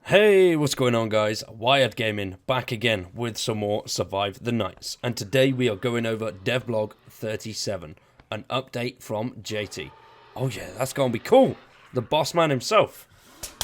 Hey, what's going on guys? Wired Gaming back again with some more Survive the Nights, and today we are going over DEVBLOG 37, an update from JT. Oh yeah, that's gonna be cool. The boss man himself.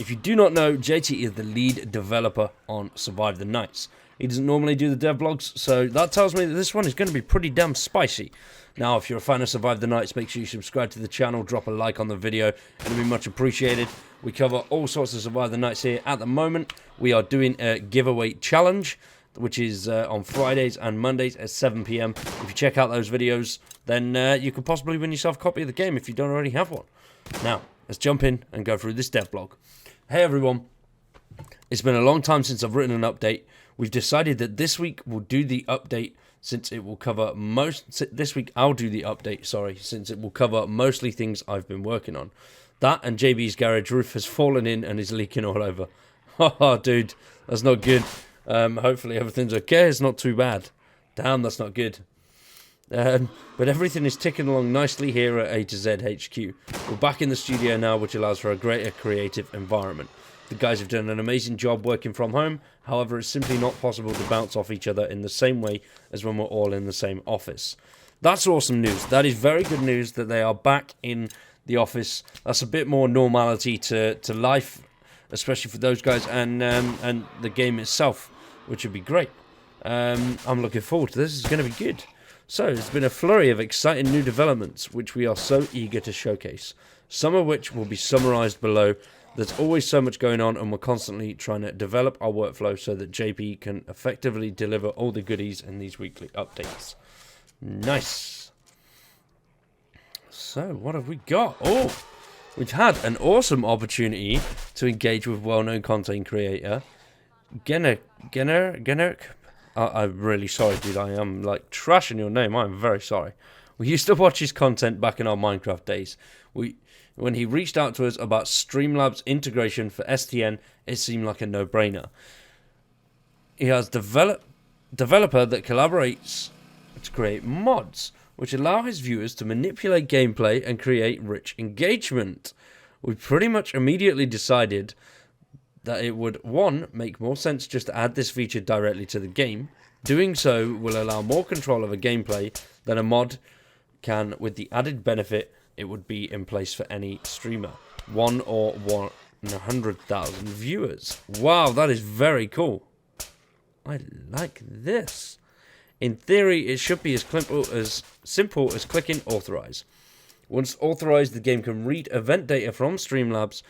If you do not know, JT is the lead developer on Survive the Nights. He doesn't normally do the devlogs, so that tells me that this one is going to be pretty damn spicy. Now, if you're a fan of Survive the Nights, make sure you subscribe to the channel, drop a like on the video, it'll be much appreciated. We cover all sorts of Survive the Nights here. At the moment, we are doing a giveaway challenge, which is on Fridays and Mondays at 7 PM. If you check out those videos, then you could possibly win yourself a copy of the game if you don't already have one. Now, let's jump in and go through this devlog. Hey everyone, it's been a long time since I've written an update. We've decided that this week we'll do the update since it will cover this week I'll do the update, since it will cover mostly things I've been working on. That and JB's garage roof has fallen in and is leaking all over. Haha, dude, that's not good. Hopefully everything's okay. It's not too bad. Damn, that's not good. But everything is ticking along nicely here at A to Z HQ. We're back in the studio now, which allows for a greater creative environment. The guys have done an amazing job working from home. However, it's simply not possible to bounce off each other in the same way as when we're all in the same office. That's awesome news. That is very good news that they are back in the office. That's a bit more normality to life, especially for those guys and the game itself, which would be great. I'm looking forward to this. It's going to be good. So, there's been a flurry of exciting new developments, which we are so eager to showcase. Some of which will be summarized below. There's always so much going on, and we're constantly trying to develop our workflow so that JP can effectively deliver all the goodies in these weekly updates. Nice. So, what have we got? Oh, we've had an awesome opportunity to engage with well-known content creator Generic. I'm really sorry, dude. I am like trashing your name. I'm very sorry. We used to watch his content back in our Minecraft days. When he reached out to us about Streamlabs Integration for STN, it seemed like a no-brainer. He has developer that collaborates to create mods, which allow his viewers to manipulate gameplay and create rich engagement. We pretty much immediately decided that it would, one, make more sense just to add this feature directly to the game. Doing so will allow more control over gameplay than a mod can, with the added benefit it would be in place for any streamer. 100,000 viewers. Wow, that is very cool. I like this. In theory, it should be as simple as clicking authorize. Once authorized, the game can read event data from Streamlabs.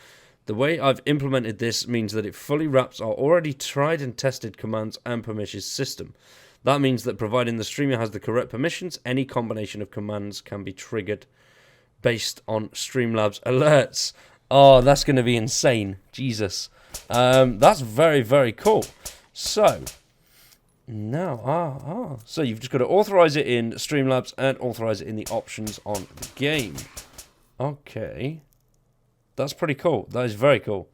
The way I've implemented this means that it fully wraps our already tried and tested commands and permissions system. That means that providing the streamer has the correct permissions, any combination of commands can be triggered based on Streamlabs alerts. Oh, that's going to be insane. Jesus. That's very, very cool. So, now, so you've just got to authorize it in Streamlabs and authorize it in the options on the game. Okay. That's pretty cool. That is very cool.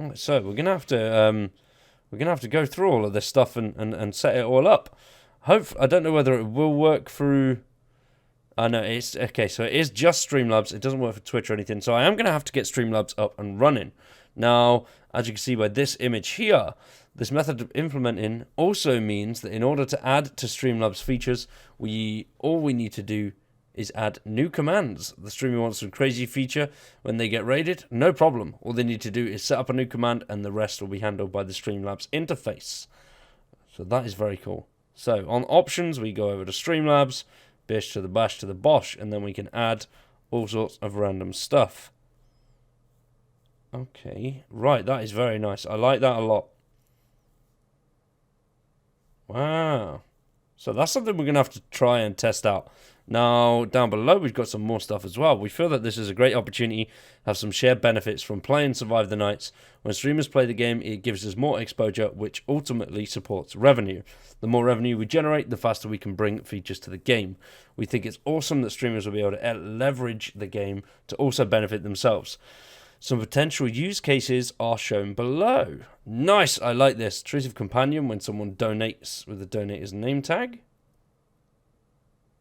Alright, so we're gonna have to go through all of this stuff and set it all up. I don't know whether it will work through. No, it's okay. So it is just Streamlabs. It doesn't work for Twitch or anything. So I am gonna have to get Streamlabs up and running. Now, as you can see by this image here, this method of implementing also means that in order to add to Streamlabs features, all we need to do is add new commands. The streamer wants some crazy feature when they get raided, no problem. All they need to do is set up a new command and the rest will be handled by the Streamlabs interface. So that is very cool. So on options, we go over to Streamlabs, bish to the bash to the bosh, and then we can add all sorts of random stuff. Okay, right, that is very nice. I like that a lot. Wow. So that's something we're going to have to try and test out. Now, down below, we've got some more stuff as well. We feel that this is a great opportunity to have some shared benefits from playing Survive the Nights. When streamers play the game, it gives us more exposure, which ultimately supports revenue. The more revenue we generate, the faster we can bring features to the game. We think it's awesome that streamers will be able to leverage the game to also benefit themselves. Some potential use cases are shown below. Nice, I like this. Intrusive companion when someone donates with the donator's name tag.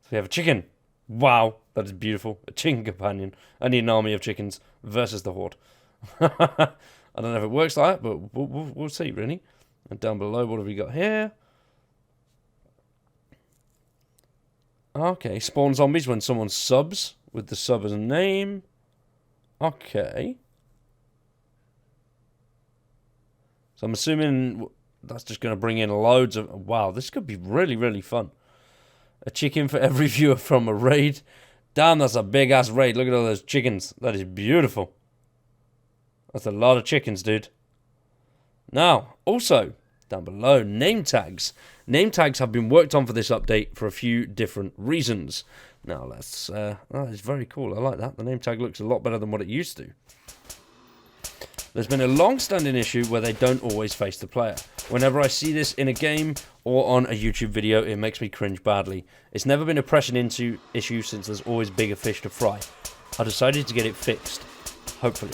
So we have a chicken. Wow, that is beautiful. A chicken companion. I need an army of chickens versus the horde. I don't know if it works like that, but we'll see, really. And down below, what have we got here? Okay, spawn zombies when someone subs, with the sub as a name. Okay. So I'm assuming that's just going to bring in loads of... Wow, this could be really, really fun. A chicken for every viewer from a raid. Damn, that's a big-ass raid. Look at all those chickens. That is beautiful. That's a lot of chickens, dude. Now, also, down below, name tags. Name tags have been worked on for this update for a few different reasons. Now, let's... that is very cool. I like that. The name tag looks a lot better than what it used to. There's been a long-standing issue where they don't always face the player. Whenever I see this in a game or on a YouTube video, it makes me cringe badly. It's never been a pressing issue since there's always bigger fish to fry. I decided to get it fixed, hopefully,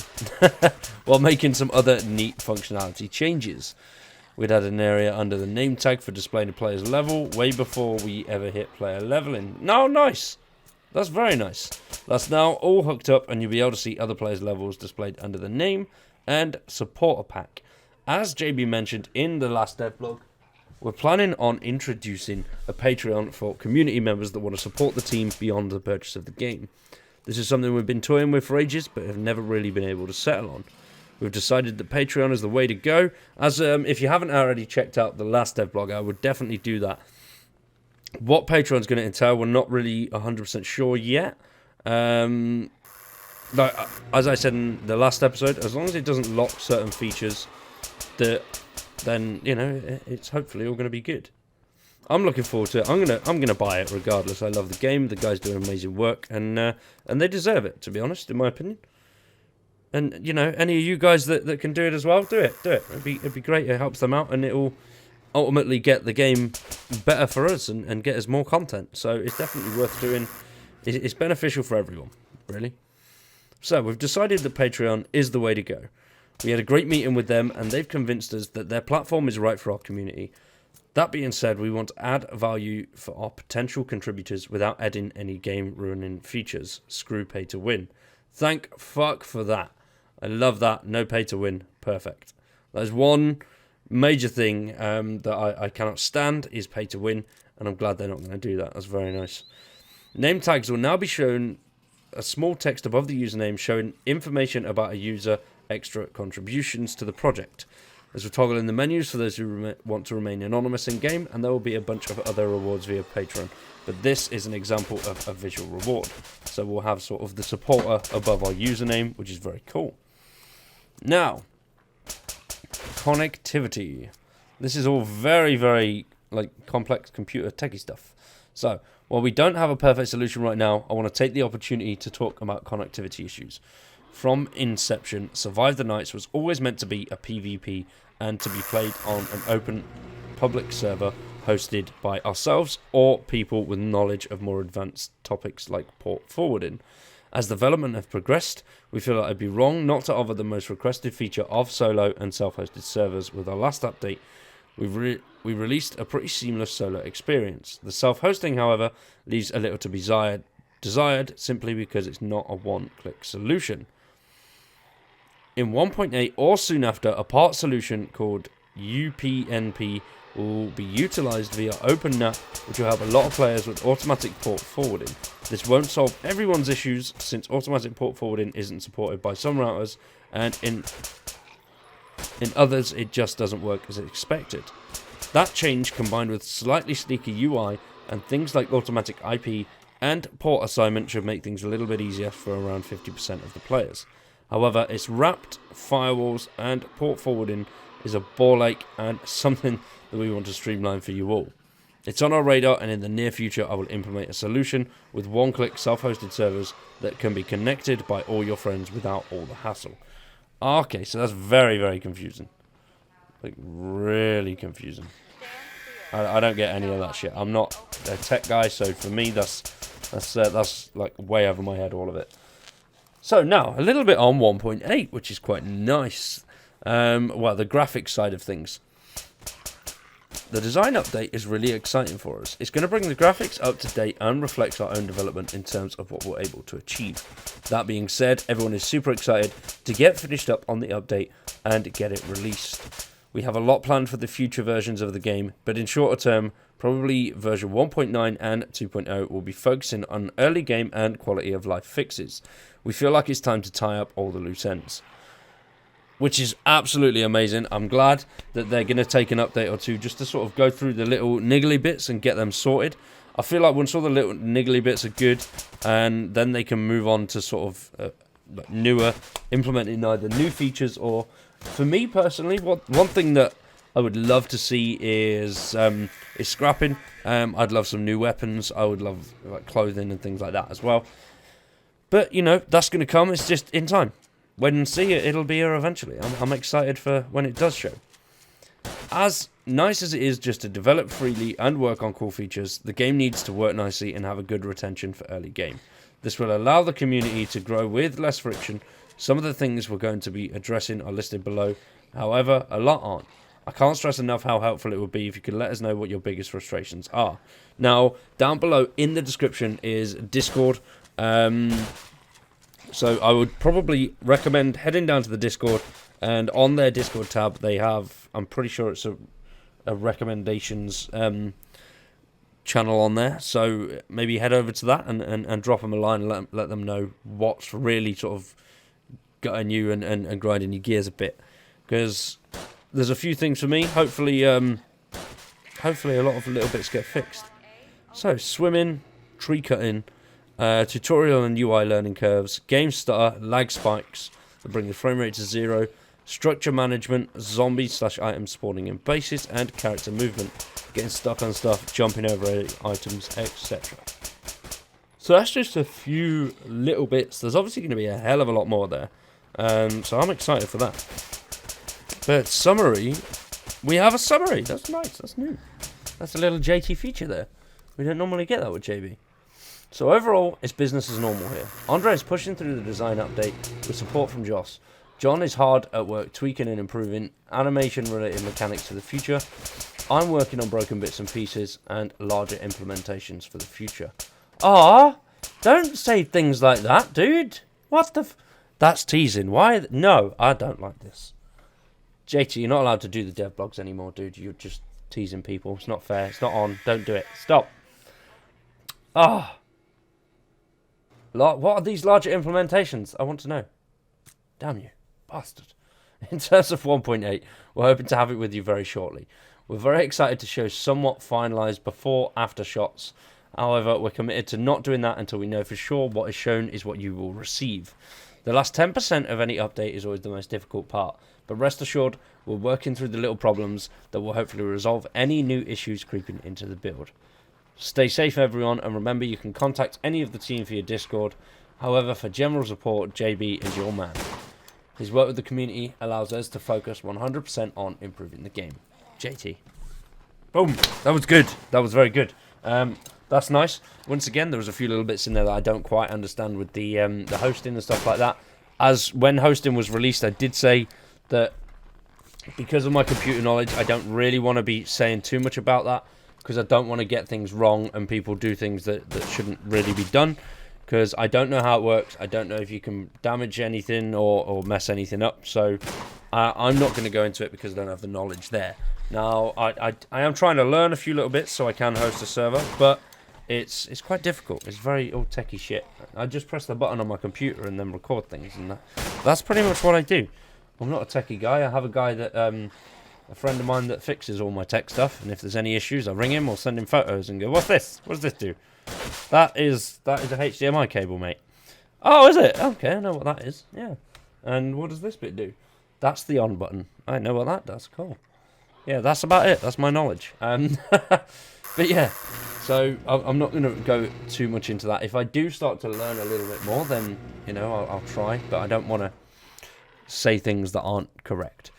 while making some other neat functionality changes. We'd add an area under the name tag for displaying a player's level way before we ever hit player leveling. No, nice! That's very nice. That's now all hooked up and you'll be able to see other players' levels displayed under the name and supporter pack. As JB mentioned in the last devlog, we're planning on introducing a Patreon for community members that want to support the team beyond the purchase of the game. This is something we've been toying with for ages, but have never really been able to settle on. We've decided that Patreon is the way to go. As if you haven't already checked out the last devlog, I would definitely do that. What Patreon's going to entail, we're not really 100% sure yet. Like, as I said in the last episode, as long as it doesn't lock certain features, then you know it's hopefully all going to be good. I'm looking forward to it. I'm gonna buy it regardless. I love the game. The guys doing amazing work, and they deserve it, to be honest, in my opinion. And you know, any of you guys that can do it as well, do it. It'd be great. It helps them out, and it will ultimately get the game better for us and get us more content. So it's definitely worth doing. It's beneficial for everyone, really. So we've decided that Patreon is the way to go. We had a great meeting with them and they've convinced us that their platform is right for our community. That being said, we want to add value for our potential contributors without adding any game ruining features. Screw pay to win. Thank fuck for that. I love that. No pay to win. Perfect. There's one major thing that I cannot stand is pay to win, and I'm glad they're not going to do that. That's very nice. Name tags will now be shown a small text above the username showing information about a user, extra contributions to the project. There's a toggle in the menus for those who want to remain anonymous in game, and there will be a bunch of other rewards via Patreon. But this is an example of a visual reward. So we'll have sort of the supporter above our username, which is very cool. Now, connectivity. This is all very, very like complex computer techie stuff. So, while we don't have a perfect solution right now, I want to take the opportunity to talk about connectivity issues. From inception, Survive the Nights was always meant to be a PvP and to be played on an open public server hosted by ourselves or people with knowledge of more advanced topics like port forwarding. As development have progressed, we feel that it'd be wrong not to offer the most requested feature of solo and self-hosted servers. With our last update, we released a pretty seamless solo experience. The self-hosting, however, leaves a little to be desired simply because it's not a one-click solution. In 1.8 or soon after, a part solution called UPnP will be utilized via OpenNAT, which will help a lot of players with automatic port forwarding. This won't solve everyone's issues since automatic port forwarding isn't supported by some routers, and in others it just doesn't work as expected. That change, combined with slightly sneaky UI and things like automatic IP and port assignment, should make things a little bit easier for around 50% of the players. However, it's wrapped, firewalls and port forwarding is a ball ache and something that we want to streamline for you all. It's on our radar, and in the near future I will implement a solution with one-click self-hosted servers that can be connected by all your friends without all the hassle. Okay, so that's very, very confusing. Like, really confusing. I don't get any of that shit. I'm not a tech guy, so for me that's like way over my head, all of it. So now, a little bit on 1.8, which is quite nice. Well, the graphics side of things. The design update is really exciting for us. It's going to bring the graphics up to date and reflects our own development in terms of what we're able to achieve. That being said, everyone is super excited to get finished up on the update and get it released. We have a lot planned for the future versions of the game, but in shorter term, probably version 1.9 and 2.0 will be focusing on early game and quality of life fixes. We feel like it's time to tie up all the loose ends, which is absolutely amazing. I'm glad that they're going to take an update or two just to sort of go through the little niggly bits and get them sorted. I feel like once all the little niggly bits are good, and then they can move on to sort of newer, implementing either new features or, for me personally, one thing that I would love to see is scrapping. I'd love some new weapons. I would love like clothing and things like that as well. But, you know, that's going to come. It's just in time. When see it, it'll be here eventually. I'm excited for when it does show. As nice as it is just to develop freely and work on cool features, the game needs to work nicely and have a good retention for early game. This will allow the community to grow with less friction. Some of the things we're going to be addressing are listed below. However, a lot aren't. I can't stress enough how helpful it would be if you could let us know what your biggest frustrations are. Now, down below in the description is Discord. So I would probably recommend heading down to the Discord, and on their Discord tab they have, I'm pretty sure it's a recommendations channel on there, so maybe head over to that and drop them a line and let them know what's really sort of gutting you and grinding your gears a bit, because there's a few things for me. Hopefully a lot of little bits get fixed. So swimming, tree cutting, tutorial and UI learning curves, game stutter, lag spikes that bring the frame rate to 0, structure management, zombies/items spawning in bases, and character movement, getting stuck on stuff, jumping over items, etc. So that's just a few little bits. There's obviously going to be a hell of a lot more there, so I'm excited for that. But summary, we have a summary. That's nice, that's new. That's a little JT feature there. We don't normally get that with JB. So overall, it's business as normal here. Andre is pushing through the design update with support from Joss. John is hard at work tweaking and improving animation-related mechanics for the future. I'm working on broken bits and pieces and larger implementations for the future. Ah, don't say things like that, dude. What the That's teasing. Why? No, I don't like this. JT, you're not allowed to do the dev blogs anymore, dude. You're just teasing people. It's not fair. It's not on. Don't do it. Stop. Ah. What are these larger implementations? I want to know. Damn you, bastard. In terms of 1.8, we're hoping to have it with you very shortly. We're very excited to show somewhat finalised before-after shots. However, we're committed to not doing that until we know for sure what is shown is what you will receive. The last 10% of any update is always the most difficult part, but rest assured, we're working through the little problems that will hopefully resolve any new issues creeping into the build. Stay safe, everyone, and remember you can contact any of the team via Discord. However, for general support, JB is your man. His work with the community allows us to focus 100% on improving the game. JT. Boom. That was good. That was very good. That's nice. Once again, there was a few little bits in there that I don't quite understand with the hosting and stuff like that. As when hosting was released, I did say that because of my computer knowledge, I don't really want to be saying too much about that, because I don't want to get things wrong and people do things that shouldn't really be done, because I don't know how it works. I don't know if you can damage anything or mess anything up, so I'm not going to go into it because I don't have the knowledge there. Now, I am trying to learn a few little bits so I can host a server, but it's quite difficult. It's very old techie shit. I just press the button on my computer and then record things, and that's pretty much what I do. I'm not a techie guy. I have a guy that a friend of mine that fixes all my tech stuff, and if there's any issues, I ring him or send him photos and go, "What's this? What does this do?" That is a HDMI cable, mate. Oh, is it? Okay, I know what that is. Yeah. And what does this bit do? That's the on button. I know what that does. Cool. Yeah, that's about it. That's my knowledge. But yeah, so I'm not going to go too much into that. If I do start to learn a little bit more, then, you know, I'll try. But I don't want to say things that aren't correct.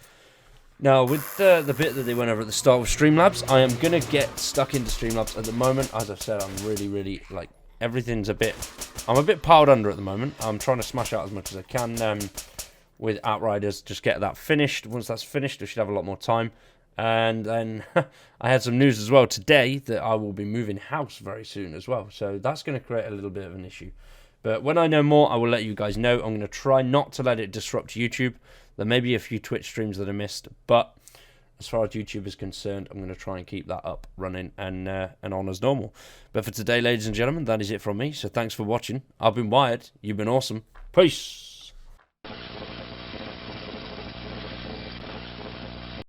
Now, with the bit that they went over at the start with Streamlabs, I am going to get stuck into Streamlabs at the moment. As I've said, I'm really, like, everything's I'm a bit piled under at the moment. I'm trying to smash out as much as I can with Outriders, just get that finished. Once that's finished, we should have a lot more time. And then I had some news as well today that I will be moving house very soon as well. So that's going to create a little bit of an issue. But when I know more, I will let you guys know. I'm going to try not to let it disrupt YouTube. There may be a few Twitch streams that I missed, but as far as YouTube is concerned, I'm going to try and keep that up, running, and on as normal. But for today, ladies and gentlemen, that is it from me. So thanks for watching. I've been Wired. You've been awesome. Peace.